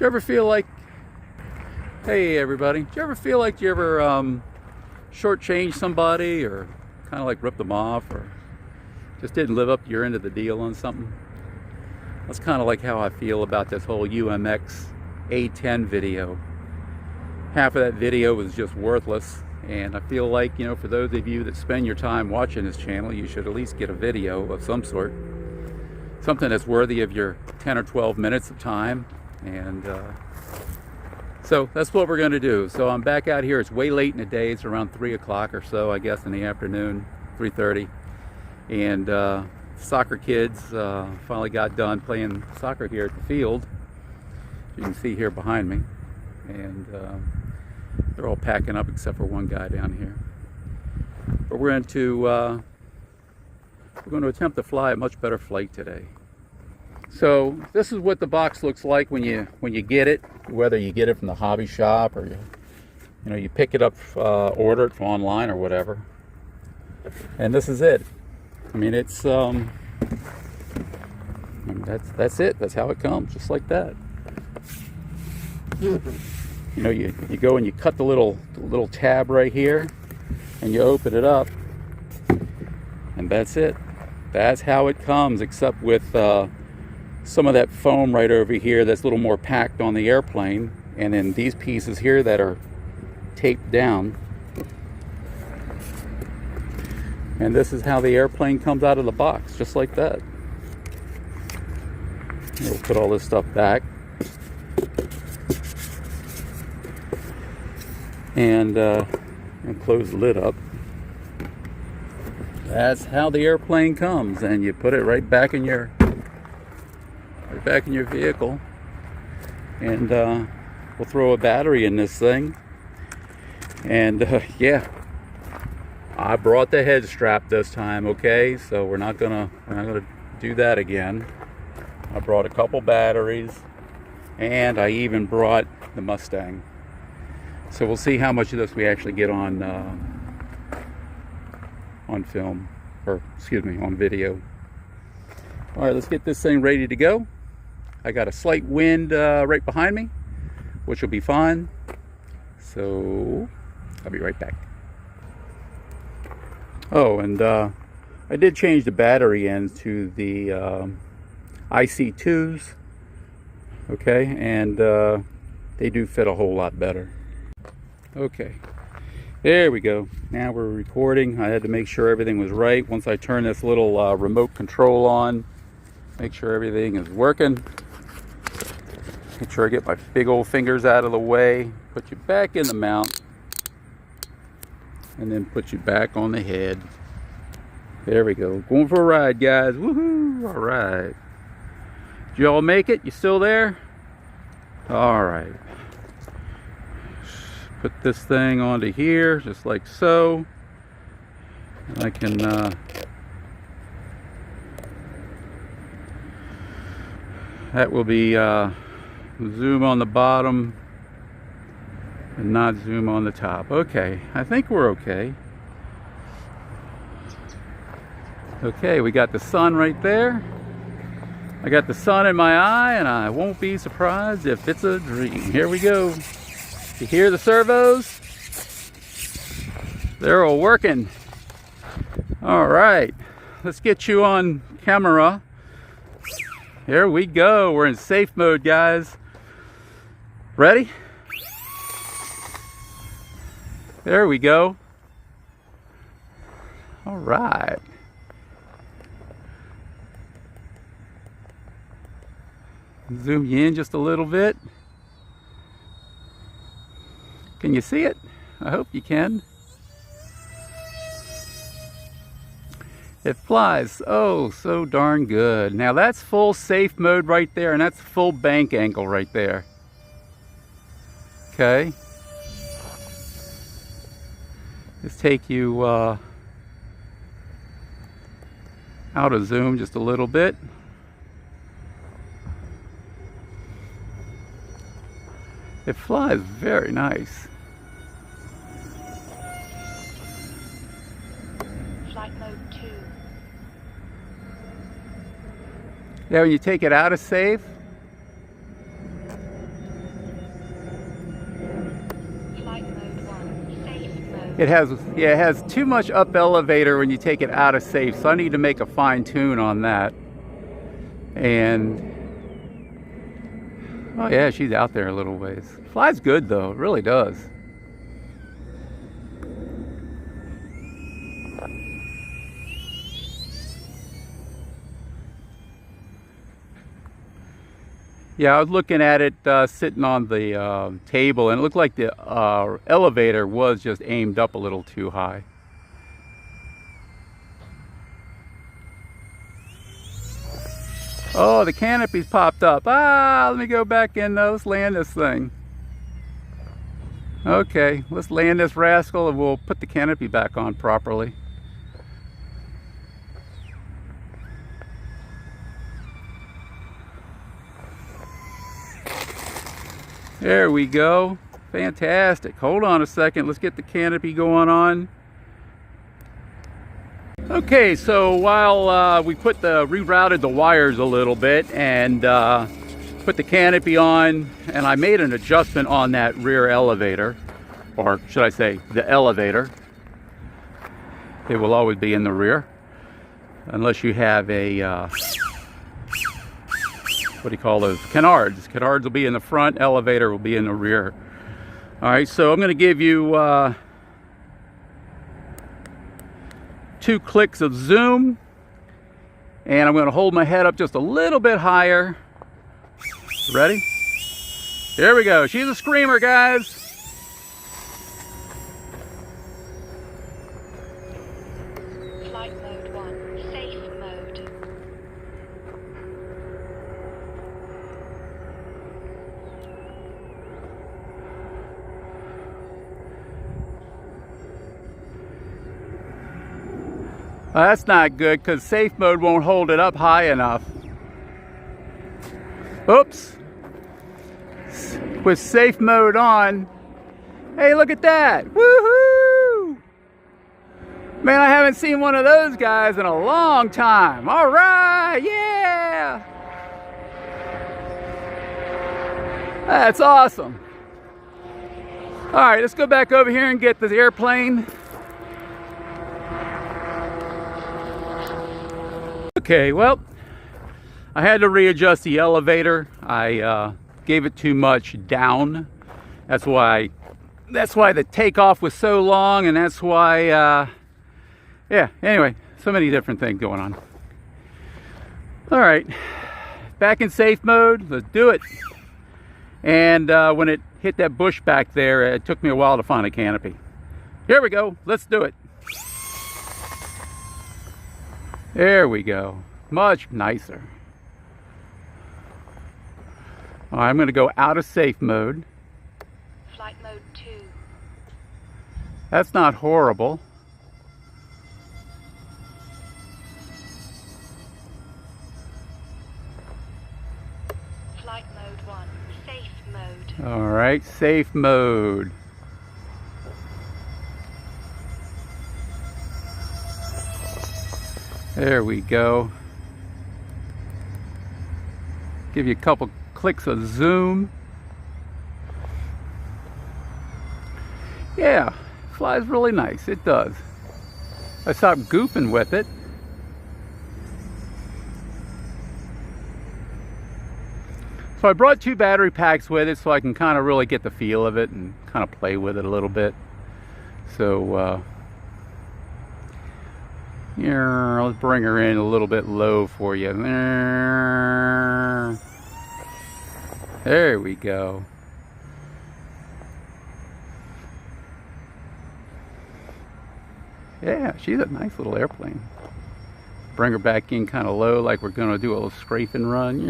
you ever feel like, hey everybody, do you ever feel like you ever shortchange somebody, or kind of like rip them off, or just didn't live up to your end of the deal on something? That's kind of like how I feel about this whole UMX A10 video. Half of that video was just worthless, and I feel like, you know, for those of you that spend your time watching this channel, you should at least get a video of some sort, something that's worthy of your 10 or 12 minutes of time. And so that's what we're going to do. So I'm back out here. It's way late in the day. It's around 3 o'clock or so, I guess, in the afternoon, 3:30. And soccer kids finally got done playing soccer here at the field, as you can see here behind me. And they're all packing up except for one guy down here. But we're going to attempt to fly a much better flight today. So this is what the box looks like when you get it, whether you get it from the hobby shop or you pick it up, order it from online or whatever. And this is it. I mean, it's that's it. That's how it comes, just like that. You know, you go and you cut the little tab right here, and you open it up, and that's it. That's how it comes, except with some of that foam right over here that's a little more packed on the airplane, and then these pieces here that are taped down. And this is how the airplane comes out of the box, just like that. We'll put all this stuff back. And close the lid up. That's how the airplane comes, and you put it right back in your vehicle. And we'll throw a battery in this thing. And yeah, I brought the head strap this time, okay? So we're not gonna do that again. I brought a couple batteries, and I even brought the Mustang. So we'll see how much of this we actually get on film, or excuse me, on video. All right, let's get this thing ready to go. I got a slight wind right behind me, which will be fine. So I'll be right back. Oh, and I did change the battery ends to the IC2s, okay, and they do fit a whole lot better. Okay, there we go. Now we're recording. I had to make sure everything was right. Once I turn this little remote control on, make sure everything is working. Make sure I get my big old fingers out of the way. Put you back in the mount, and then put you back on the head. There we go. Going for a ride, guys. Woohoo! All right. Did you all make it? You still there? All right. Put this thing onto here, just like so. And I can that will be zoom on the bottom and not zoom on the top. Okay, I think we're okay. Okay, we got the sun right there. I got the sun in my eye, and I won't be surprised if it's a dream. Here we go. You hear the servos? They're all working. All right, let's get you on camera. Here we go. We're in safe mode, guys. Ready? There we go. All right. Zoom you in just a little bit. Can you see it? I hope you can. It flies oh so darn good. Now that's full safe mode right there, and that's full bank angle right there. Okay. Let's take you out of zoom just a little bit. It flies very nice. Flight mode 2. Yeah, when you take it out of safe, it has too much up elevator when you take it out of safe, so I need to make a fine tune on that. And oh yeah, she's out there a little ways. Flies good though, it really does. Yeah, I was looking at it sitting on the table, and it looked like the elevator was just aimed up a little too high. Oh, the canopy's popped up. Ah, let me go back in. Let's land this thing. Okay, let's land this rascal and we'll put the canopy back on properly. There we go. Fantastic. Hold on a second. Let's get the canopy going on. Okay, so while we rerouted the wires a little bit and put the canopy on, and I made an adjustment on that rear elevator, or should I say the elevator. It will always be in the rear unless you have a what do you call those? Canards. Canards will be in the front, elevator will be in the rear. Alright, so I'm going to give you 2 clicks of zoom, and I'm going to hold my head up just a little bit higher. Ready? Here we go. She's a screamer, guys. Flight mode 1, safe mode. Well, that's not good because safe mode won't hold it up high enough. Oops. With safe mode on. Hey, look at that. Woohoo! Man, I haven't seen one of those guys in a long time. All right, yeah. That's awesome. All right, let's go back over here and get this airplane. Okay, well, I had to readjust the elevator. I gave it too much down. That's why the takeoff was so long, and that's why, yeah, anyway, so many different things going on. All right, back in safe mode, let's do it. And when it hit that bush back there, it took me a while to find a canopy. Here we go, let's do it. There we go, much nicer. All right, I'm going to go out of safe mode. Flight mode 2. That's not horrible. Flight mode 1, safe mode. All right, safe mode. There we go. Give you a couple clicks of zoom. Yeah, flies really nice. It does. I stopped goofing with it. So I brought 2 battery packs with it so I can kind of really get the feel of it and kind of play with it a little bit. So here, let's bring her in a little bit low for you. There we go. Yeah, she's a nice little airplane. Bring her back in kind of low like we're going to do a little strafe and run.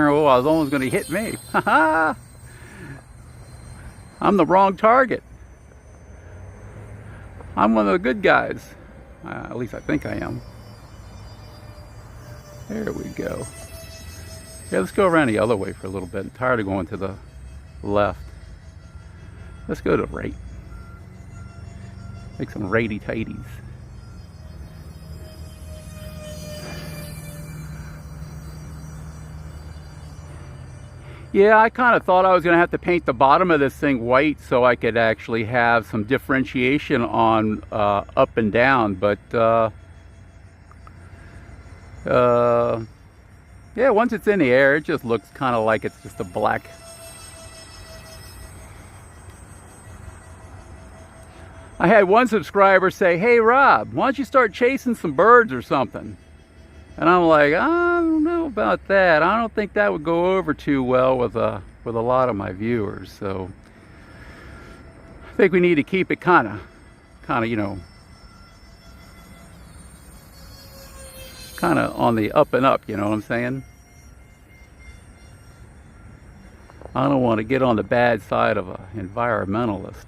Oh, I was almost going to hit me. Haha! I'm the wrong target. I'm one of the good guys. At least I think I am. There we go. Yeah, let's go around the other way for a little bit. I'm tired of going to the left. Let's go to right. Make some righty-tighties. Yeah, I kind of thought I was going to have to paint the bottom of this thing white so I could actually have some differentiation on up and down, but yeah, once it's in the air, it just looks kind of like it's just a black. I had one subscriber say, "Hey Rob, why don't you start chasing some birds or something?" And I'm like, I don't know about that. I don't think that would go over too well with a lot of my viewers. So I think we need to keep it kind of, you know, kind of on the up and up. You know what I'm saying? I don't want to get on the bad side of an environmentalist.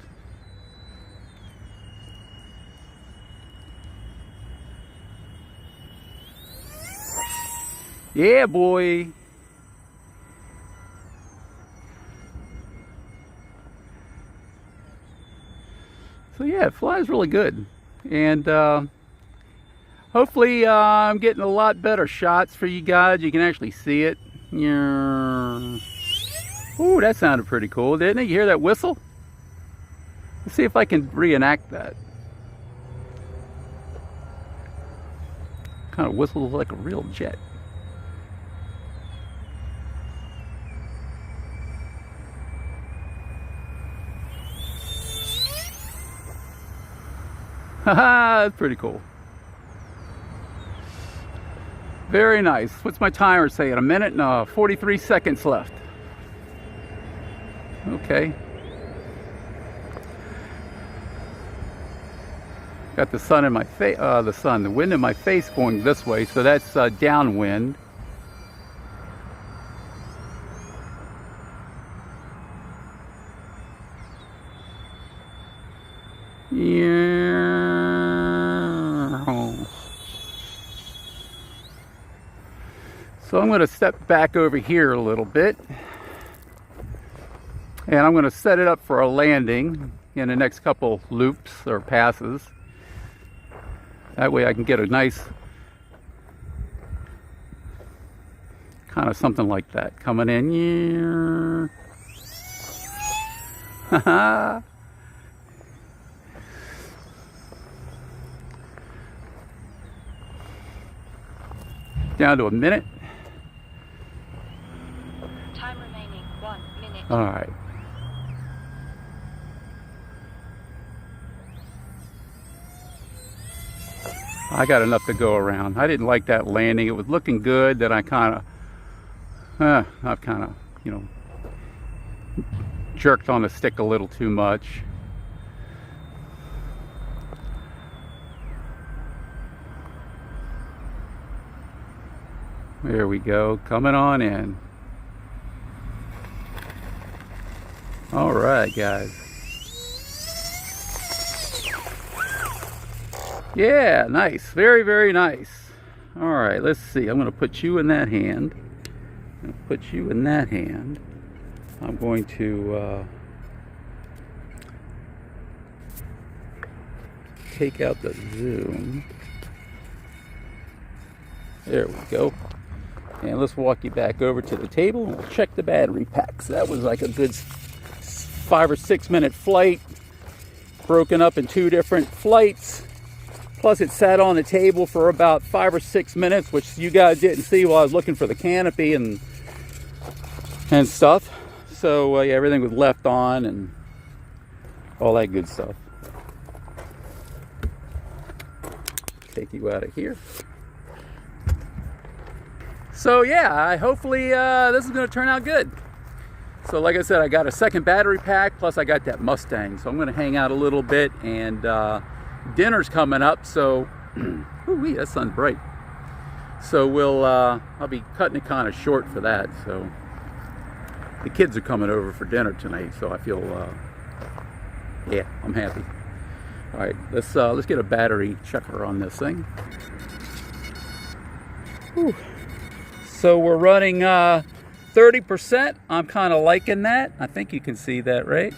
Yeah, boy. So yeah, it flies really good, and hopefully I'm getting a lot better shots for you guys. You can actually see it. Ooh, that sounded pretty cool, didn't it? You hear that whistle? Let's see if I can reenact that. Kind of whistles like a real jet. Haha, that's pretty cool. Very nice. What's my timer saying? A minute and 43 seconds left. Okay. Got the sun in my face. The wind in my face going this way, so that's downwind. Yeah. So I'm going to step back over here a little bit, and I'm going to set it up for a landing in the next couple loops or passes. That way I can get a nice kind of something like that coming in. Haha. Down to a minute. Time remaining 1 minute. All right. I got enough to go around. I didn't like that landing. It was looking good. Then I kind of, I've kind of, you know, jerked on the stick a little too much. There we go, coming on in. All right, guys. Yeah, nice, very, very nice. All right, let's see. I'm going to put you in that hand. I'm going to put you in that hand. I'm going to take out the zoom. There we go. And let's walk you back over to the table and we'll check the battery packs. That was like a good 5 or 6 minute flight, broken up in 2 different flights. Plus it sat on the table for about 5 or 6 minutes, which you guys didn't see while I was looking for the canopy and stuff. So yeah, everything was left on and all that good stuff. Take you out of here. So yeah, hopefully this is going to turn out good. So like I said, I got a second battery pack, plus I got that Mustang. So I'm going to hang out a little bit, and dinner's coming up, so ooh, that sun's bright. So I'll be cutting it kind of short for that. So the kids are coming over for dinner tonight, so I feel yeah, I'm happy. All right, let's get a battery checker on this thing. Whew. So we're running 30%. I'm kind of liking that. I think you can see that, right?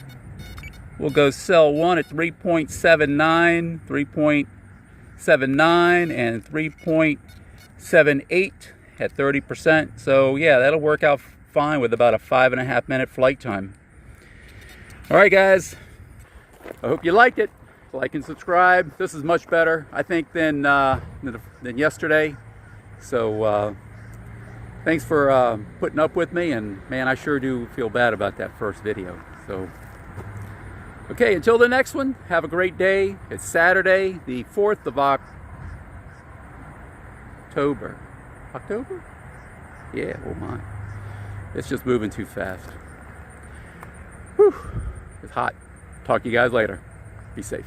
We'll go cell 1 at 3.79, 3.79, and 3.78 at 30%. So yeah, that'll work out fine with about a 5.5 minute flight time. All right, guys. I hope you liked it. Like and subscribe. This is much better, I think, than yesterday. So thanks for putting up with me, and man, I sure do feel bad about that first video. So okay, until the next one, have a great day. It's Saturday, the 4th of October. October? Yeah, oh my. It's just moving too fast. Whew. It's hot. Talk to you guys later. Be safe.